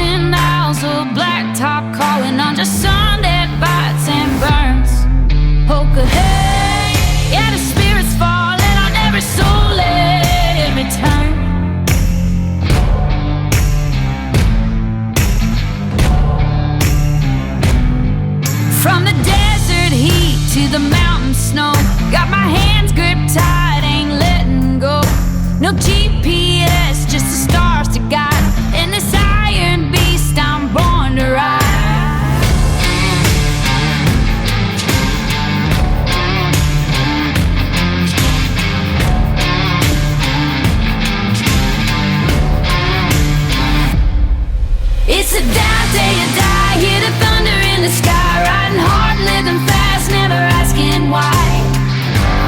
10 miles of blacktop calling on just sun that bites and burns. Hoka hey, yeah, the spirit's falling on every soul, every turn. From the desert heat to the mountain snow, got my hands gripped tight, ain't letting go. No GPS, just the stars to guide, and this iron beast I'm born to ride. It's a die, day you die, hear the thunder in the sky, riding hard, living fast, never asking why.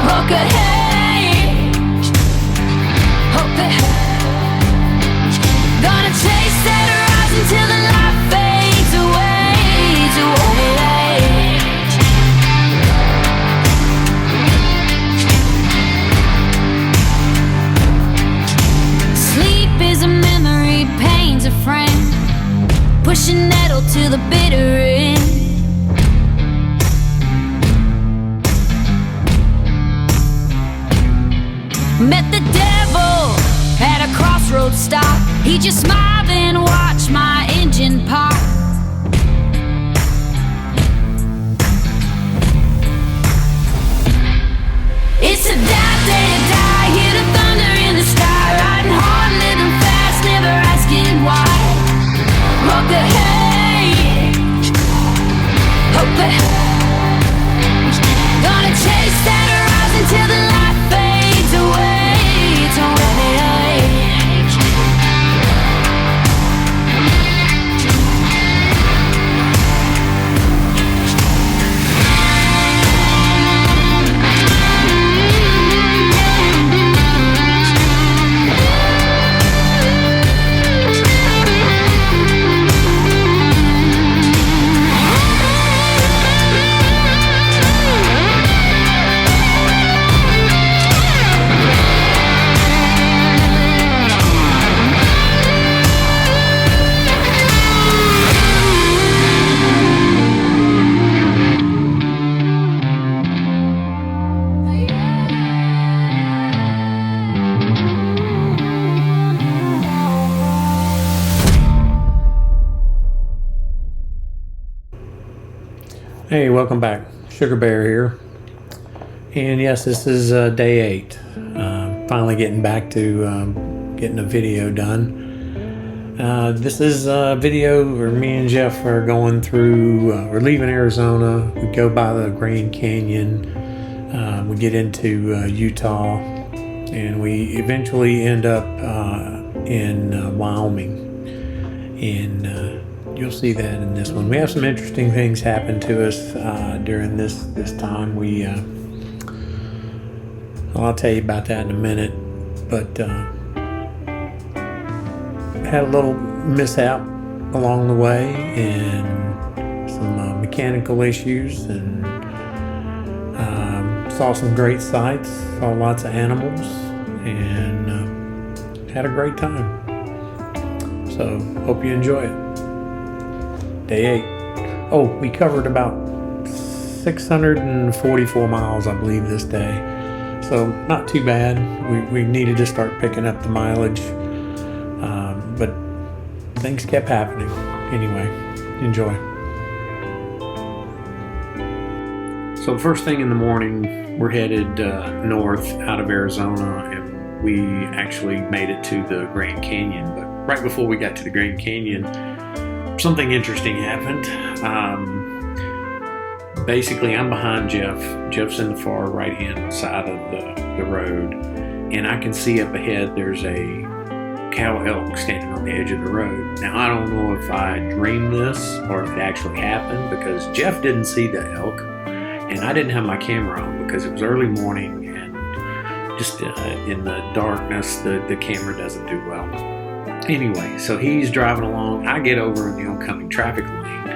Hoka hey, Hoka hey, gonna chase that horizon till the light fades away. Sleep is a memory, pain's a friend, pushing nettle to the bitter end. Met the devil at a crossroads stop. He just smiled and watched my engine pop. It's a die, day to die, hear the thunder in the sky, riding hard, living fast, never asking why. Hoka hey, Hoka hey, gonna chase that horizon till the light fades away. Hey, welcome back. Sugar Bear here. And yes, this is day 8. Finally getting back to getting a video done. This is a video where me and Jeff are going through, we're leaving Arizona. We go by the Grand Canyon. We get into Utah. And we eventually end up in Wyoming. And you'll see that in this one. We have some interesting things happen to us during this time. I'll tell you about that in a minute. But had a little mishap along the way and some mechanical issues, and saw some great sights, saw lots of animals, and had a great time. So hope you enjoy it. Day 8. Oh, we covered about 644 miles, I believe, this day. So not too bad. We needed to start picking up the mileage, but things kept happening. Anyway, enjoy. So the first thing in the morning, we're headed north out of Arizona, and we actually made it to the Grand Canyon. But right before we got to the Grand Canyon, something interesting happened. Basically, I'm behind Jeff. Jeff's in the far right-hand side of the road, and I can see up ahead there's a cow elk standing on the edge of the road. Now, I don't know if I dreamed this or if it actually happened, because Jeff didn't see the elk, and I didn't have my camera on because it was early morning, and just in the darkness, the camera doesn't do well. Anyway, so he's driving along. I get over in the oncoming traffic lane,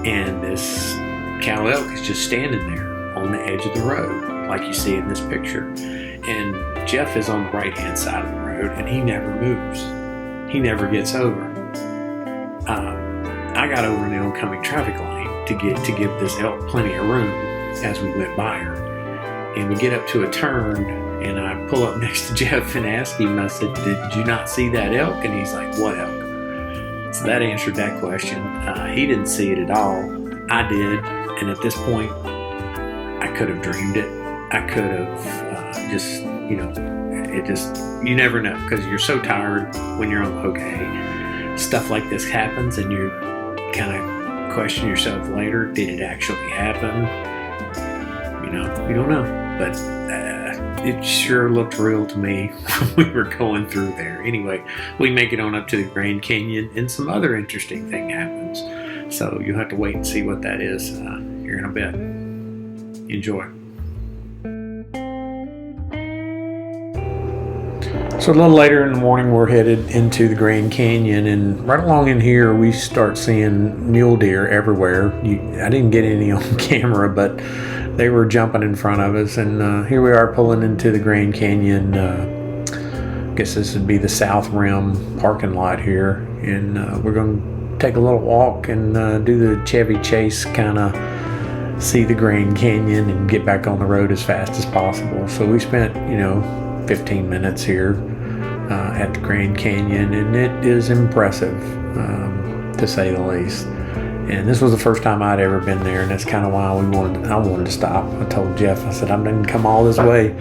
and this cow elk is just standing there on the edge of the road, like you see in this picture. And Jeff is on the right-hand side of the road, and he never moves. He never gets over. I got over in the oncoming traffic lane to give this elk plenty of room as we went by her. And we get up to a turn, and I pull up next to Jeff and ask him, I said, "Did you not see that elk?" And he's like, "What elk?" So that answered that question. He didn't see it at all. I did. And at this point, I could have dreamed it. I could have you never know, because you're so tired when you're on the Hoka Hey. Stuff like this happens, and you kind of question yourself later, did it actually happen? You don't know. But it sure looked real to me when we were going through there. Anyway, we make it on up to the Grand Canyon, and some other interesting thing happens. So you'll have to wait and see what that is here in a bit. Enjoy. So a little later in the morning, we're headed into the Grand Canyon, and right along in here, we start seeing mule deer everywhere. I didn't get any on camera, but they were jumping in front of us, and here we are pulling into the Grand Canyon. I guess this would be the South Rim parking lot here, and we're going to take a little walk and do the Chevy Chase, kind of see the Grand Canyon and get back on the road as fast as possible. So we spent 15 minutes here at the Grand Canyon, and it is impressive, to say the least. And this was the first time I'd ever been there, and that's kind of why I wanted to stop. I told Jeff, I said, I didn't come all this way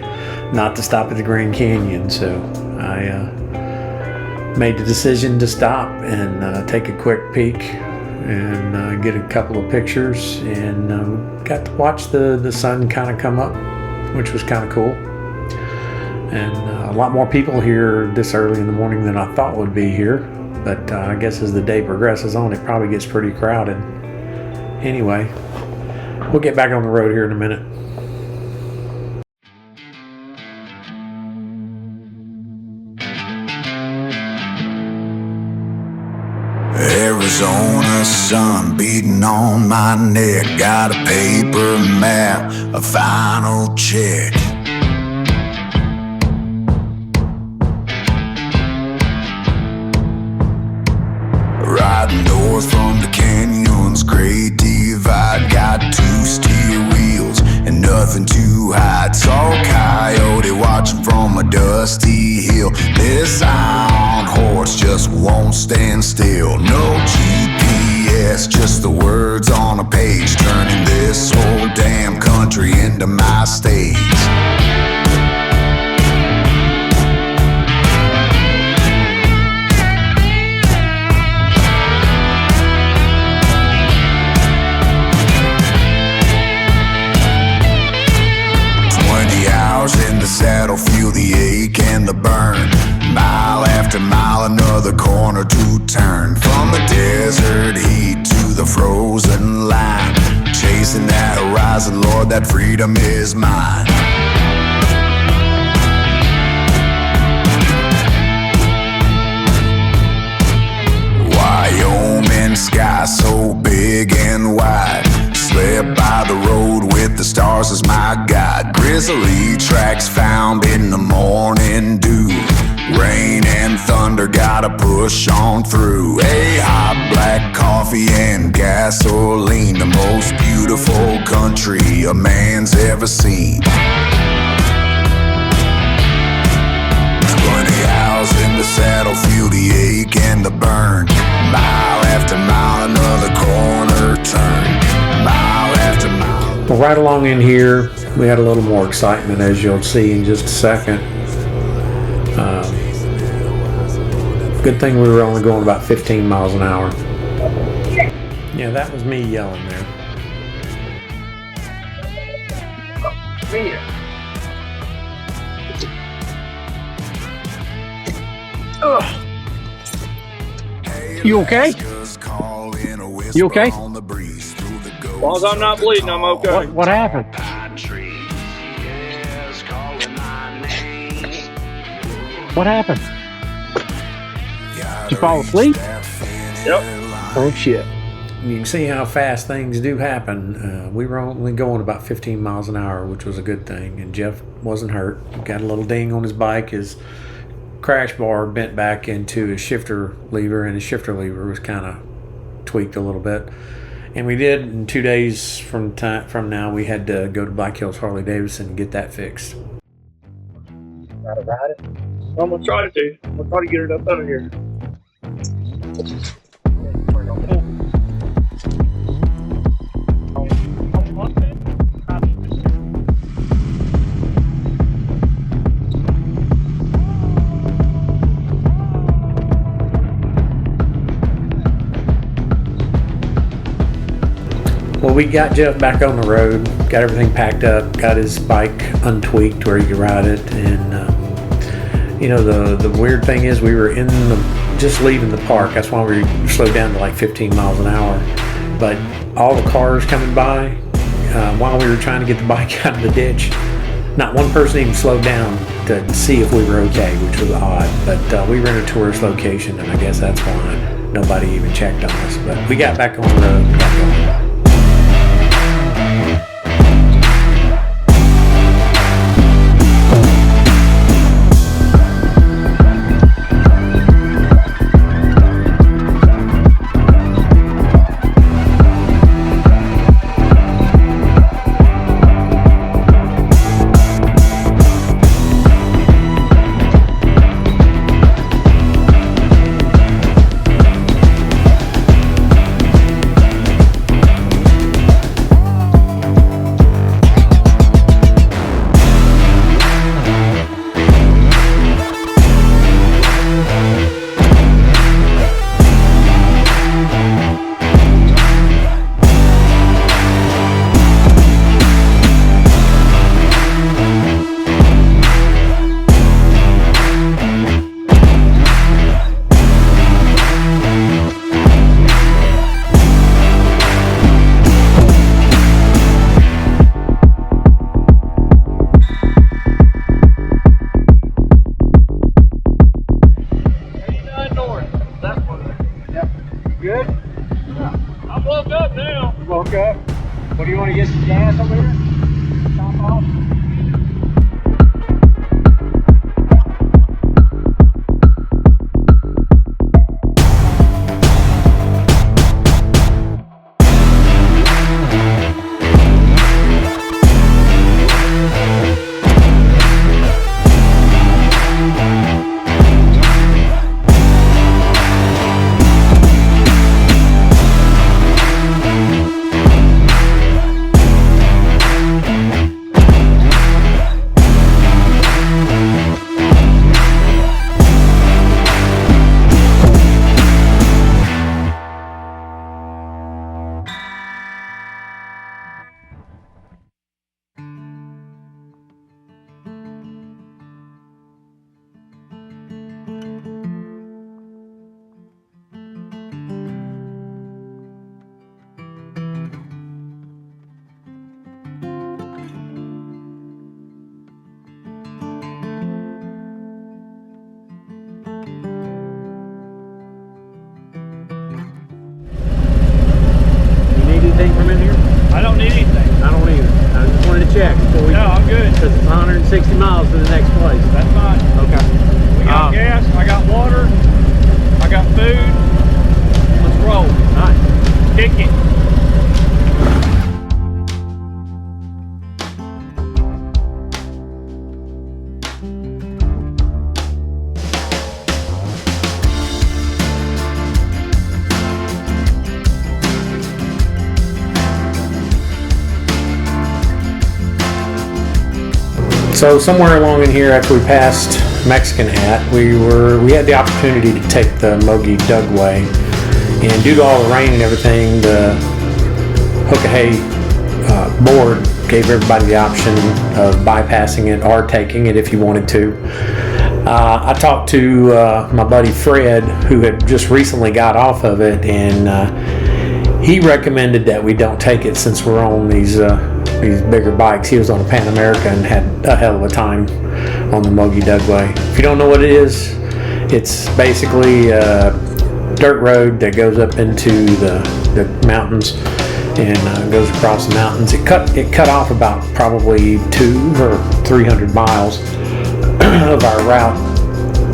not to stop at the Grand Canyon. So I made the decision to stop and take a quick peek and get a couple of pictures, and got to watch the sun kind of come up, which was kind of cool. And a lot more people here this early in the morning than I thought would be here. But I guess as the day progresses on, it probably gets pretty crowded. Anyway, we'll get back on the road here in a minute. Arizona sun beating on my neck. Got a paper map, a final check. Riding north from the canyon's great divide. Got 2 steel wheels and nothing to hide. Saw a coyote watching from a dusty hill. This iron horse just won't stand still. No GPS, just the words on a page, turning this whole damn country into my stage. 20 hours in the saddle, feel the ache and the burn. Mile after mile, another corner to turn. From the desert heat to the frozen line, chasing that horizon, Lord, that freedom is mine. Wyoming sky so big and wide, slip by the road with the stars as my guide. Grizzly tracks found in the morning dew. Rain and thunder, gotta push on through. A hot black coffee and gasoline, the most beautiful country a man's ever seen. 20 hours in the saddle, feel the ache and the burn. Mile after mile, another corner turn. Mile after mile. Well, right along in here, we had a little more excitement, as you'll see in just a second. Good thing we were only going about 15 miles an hour. Yeah, that was me yelling there. You okay? You okay? As long as I'm not bleeding, I'm okay. What happened? What happened? Did you fall asleep? Yep. Oh shit. You can see how fast things do happen. We were only going about 15 miles an hour, which was a good thing, and Jeff wasn't hurt. He got a little ding on his bike. His crash bar bent back into his shifter lever, and his shifter lever was kind of tweaked a little bit. And we did. In 2 days from now, we had to go to Black Hills Harley Davidson and get that fixed. Gotta ride it. I'm gonna try to. I'm gonna try to get it up under here. Well, we got Jeff back on the road, got everything packed up, got his bike untweaked where he could ride it, and the weird thing is we were just leaving the park. That's why we slowed down to like 15 miles an hour. But all the cars coming by while we were trying to get the bike out of the ditch, not one person even slowed down to see if we were okay, which was odd. But we were in a tourist location, and I guess that's why nobody even checked on us. But we got back on the road. Good? I'm woke up now. Woke up. What do you want to get some gas over here? Top off? From in here? I don't need anything. I don't either. I just wanted to check before we. No, I'm good. Because it's 160 miles to the next place. That's fine. Okay. We got gas. I got water. I got food. Let's roll. Nice. Kick it. So somewhere along in here, after we passed Mexican Hat, we had the opportunity to take the Moki Dugway, and due to all the rain and everything, the Hoka Hey board gave everybody the option of bypassing it or taking it if you wanted to. I talked to my buddy Fred, who had just recently got off of it, and he recommended that we don't take it since we're on these bigger bikes. He was on a Pan America and had a hell of a time on the Moki Dugway. If you don't know what it is, it's basically a dirt road that goes up into the mountains and goes across the mountains. It cut off about probably 200 or 300 miles of our route.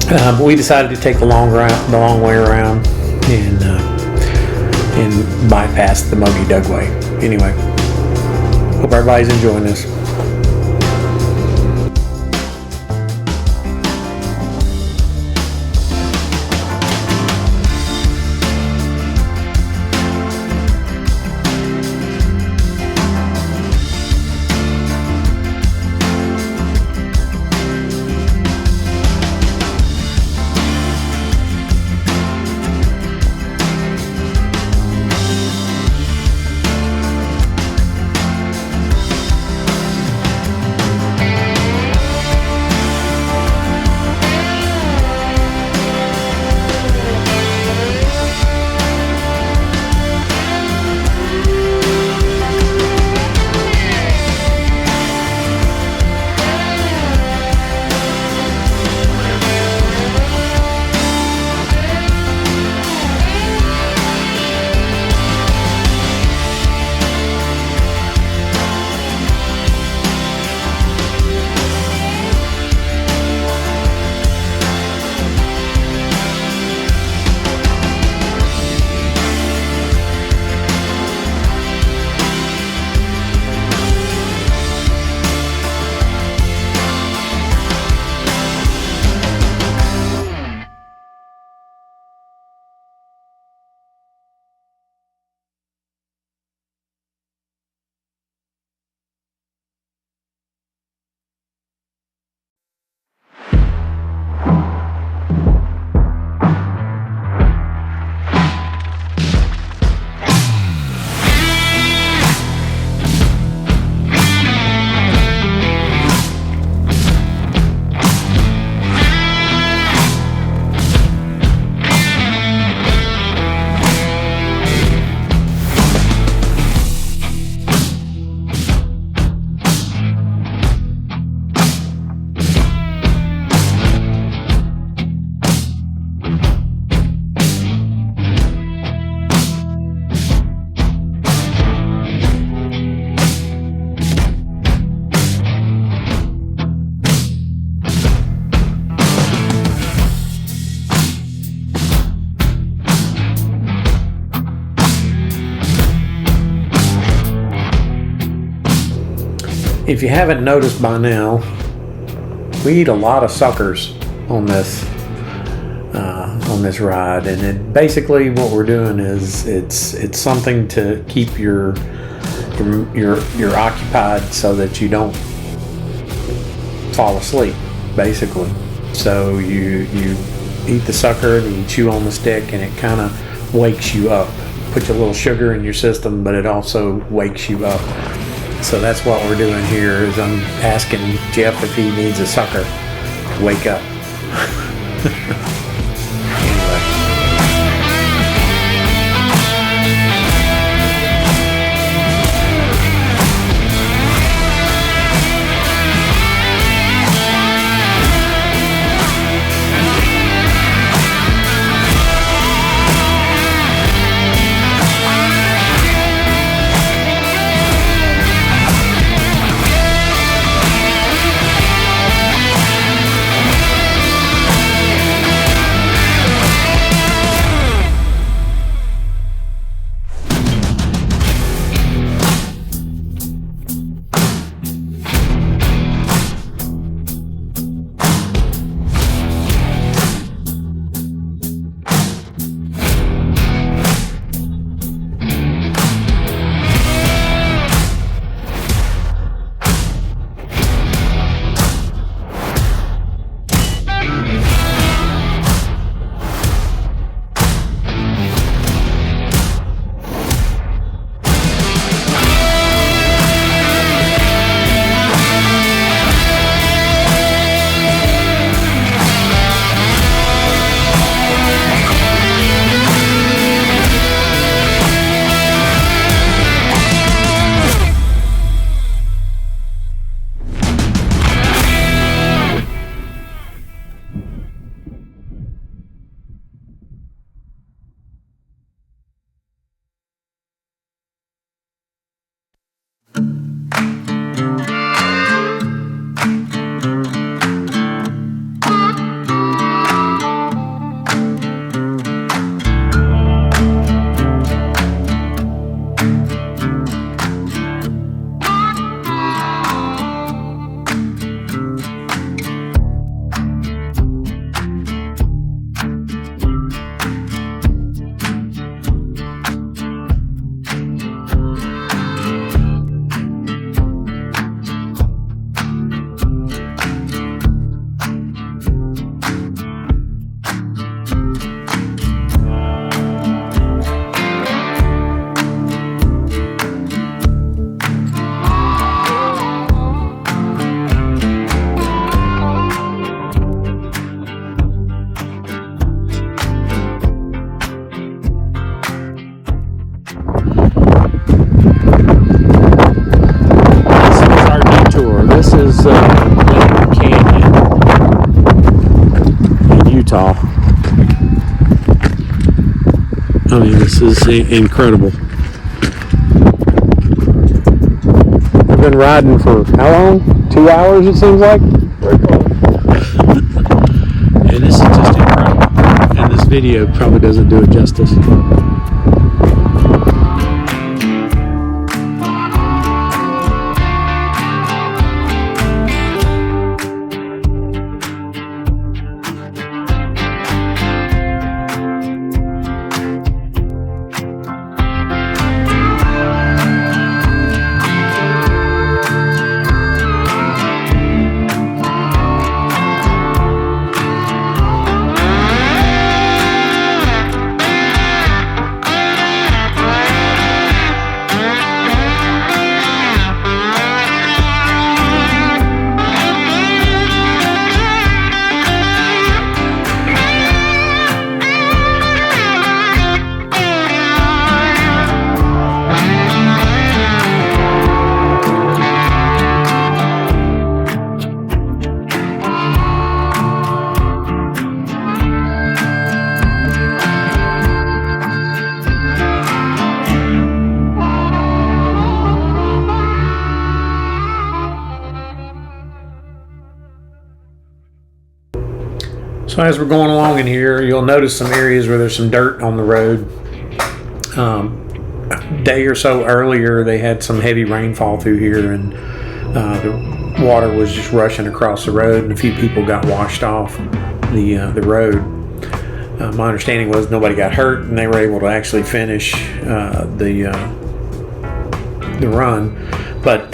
But we decided to take the long way around, and and bypass the Moki Dugway. Anyway, hope everybody's enjoying this. If you haven't noticed by now, we eat a lot of suckers on this ride, and basically what we're doing is it's something to keep your occupied so that you don't fall asleep, basically. So you eat the sucker and you chew on the stick, and it kind of wakes you up. Puts a little sugar in your system, but it also wakes you up. So that's what we're doing here, is I'm asking Jeff if he needs a sucker to wake up. I mean, this is incredible. We've been riding for how long? 2 hours, it seems like. And this is just incredible. And this video probably doesn't do it justice. So as we're going along in here, you'll notice some areas where there's some dirt on the road. A day or so earlier, they had some heavy rainfall through here, and the water was just rushing across the road, and a few people got washed off the road. My understanding was nobody got hurt, and they were able to actually finish the run. But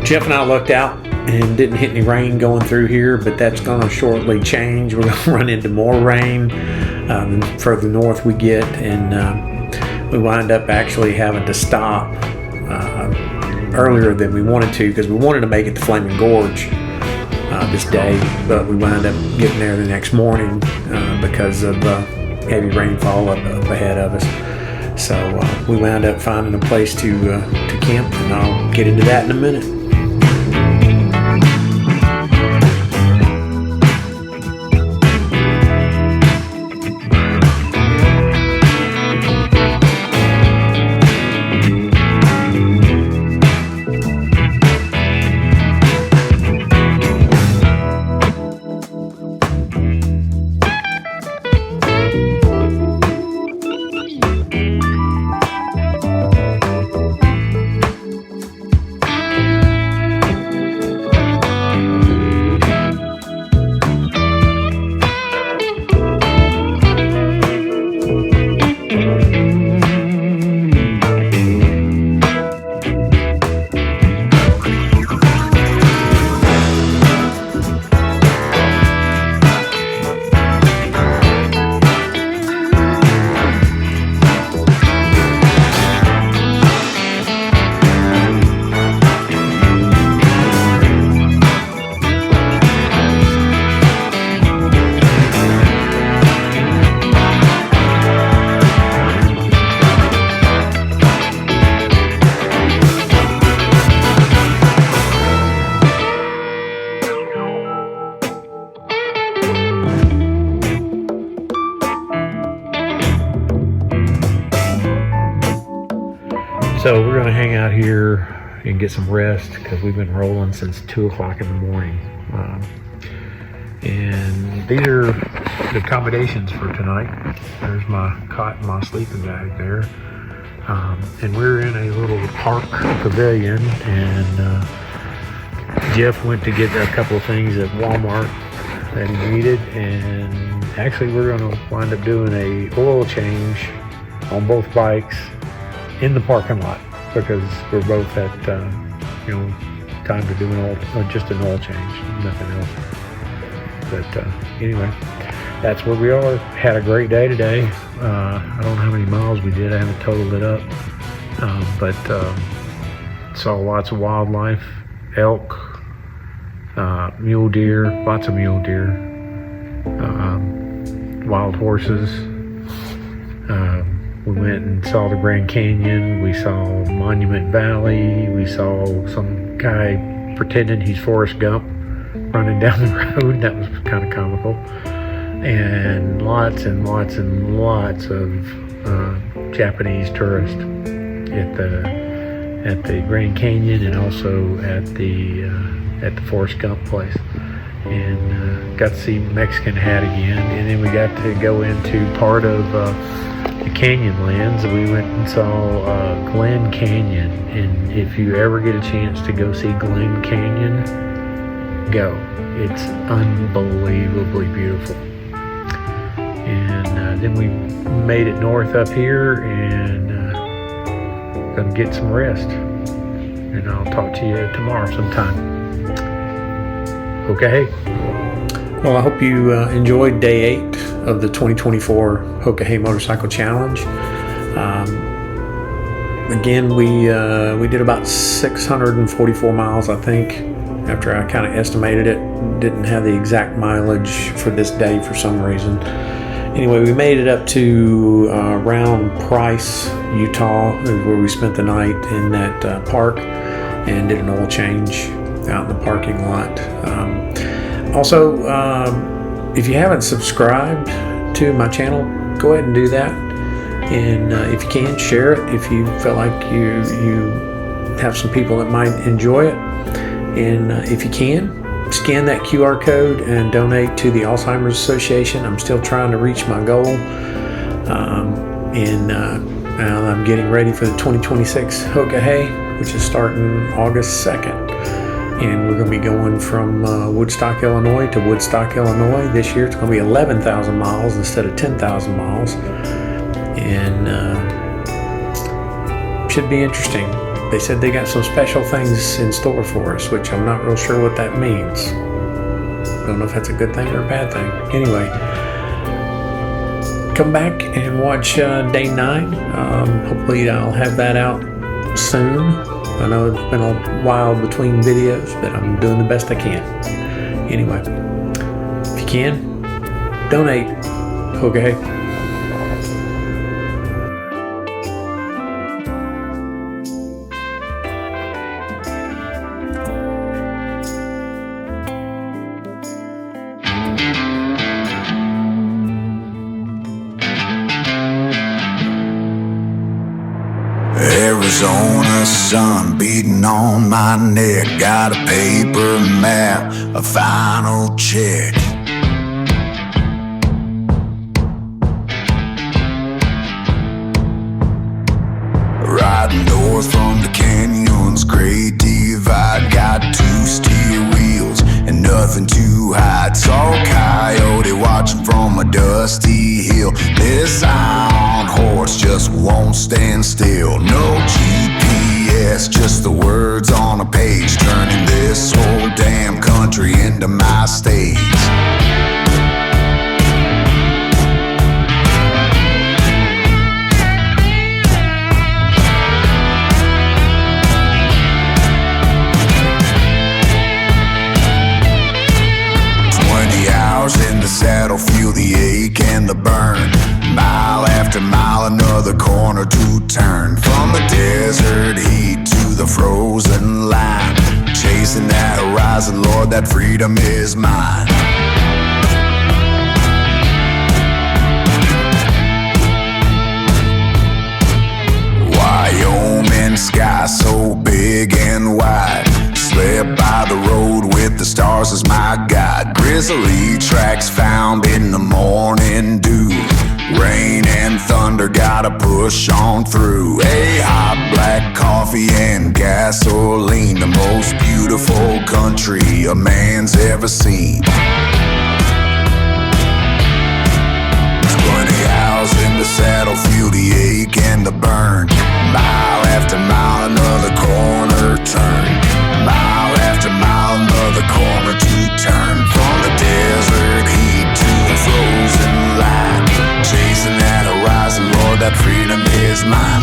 Jeff and I looked out and didn't hit any rain going through here, but that's going to shortly change. We're going to run into more rain the further north we get, and we wind up actually having to stop earlier than we wanted to, because we wanted to make it to Flaming Gorge this day, but we wound up getting there the next morning because of heavy rainfall up ahead of us. So we wound up finding a place to camp, and I'll get into that in a minute. So we're going to hang out here and get some rest, because we've been rolling since 2 o'clock in the morning. And these are the accommodations for tonight. There's my cot and my sleeping bag there. And we're in a little park pavilion, and Jeff went to get a couple of things at Walmart that he needed, and actually we're going to wind up doing a oil change on both bikes in the parking lot, because we're both at time to do just an oil change, nothing else. But anyway, that's where we are. Had a great day today. I don't know how many miles we did. I haven't totaled it up, but saw lots of wildlife, elk, mule deer, lots of mule deer, wild horses. We went and saw the Grand Canyon. We saw Monument Valley. We saw some guy pretending he's Forrest Gump running down the road. That was kind of comical. and lots of Japanese tourists at the Grand Canyon, and also at the Forrest Gump place. And got to see Mexican Hat again, and then we got to go into part of the Canyonlands. We went and saw Glen Canyon, and if you ever get a chance to go see Glen Canyon, go. It's unbelievably beautiful. And then we made it north up here, and gonna get some rest. And I'll talk to you tomorrow sometime. Okay. Well, I hope you enjoyed day 8 of the 2024 Hoka Hey Motorcycle Challenge. Again, we did about 644 miles, I think, after I kind of estimated it. Didn't have the exact mileage for this day for some reason. Anyway, we made it up to around Price, Utah, where we spent the night in that park and did an oil change out in the parking lot. Also, if you haven't subscribed to my channel, go ahead and do that. And if you can, share it if you feel like you have some people that might enjoy it. And if you can, scan that QR code and donate to the Alzheimer's Association. I'm still trying to reach my goal. And I'm getting ready for the 2026 Hoka Hey, which is starting August 2nd. And we're going to be going from Woodstock, Illinois to Woodstock, Illinois. This year it's going to be 11,000 miles instead of 10,000 miles. And should be interesting. They said they got some special things in store for us, which I'm not real sure what that means. Don't know if that's a good thing or a bad thing. Anyway, come back and watch day 9. Hopefully I'll have that out soon. I know it's been a while between videos, but I'm doing the best I can. Anyway, if you can, donate. Okay. Arizona sun beating on my neck. Got a paper map, a final check. Riding north from the canyons, Great Divide. Got 2 steer wheels and nothing too high. Saw a coyote watching from a dusty hill. This iron horse just won't stand still. No GPS, just the words on a page, turning this whole damn country into my stage. In the saddle, feel the ache and the burn. Mile after mile, another corner to turn. From the desert heat to the frozen line, chasing that horizon, Lord, that freedom is mine. Wyoming sky so big and wide, slept by the road with the stars as my guide. Grizzly tracks found in the morning dew. Rain and thunder, gotta push on through. A hot black coffee and gasoline, the most beautiful country a man's ever seen. 20 hours in the saddle, feel the ache and the burn. Mile after mile, another corner turn. Mile after mile, another corner to turn. From the desert heat to the frozen light, chasing that horizon, Lord, that freedom is mine.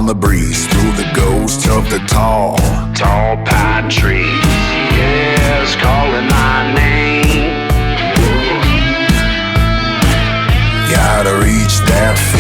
on the breeze through the ghost of the tall pine trees. Yes, calling my name. Gotta reach that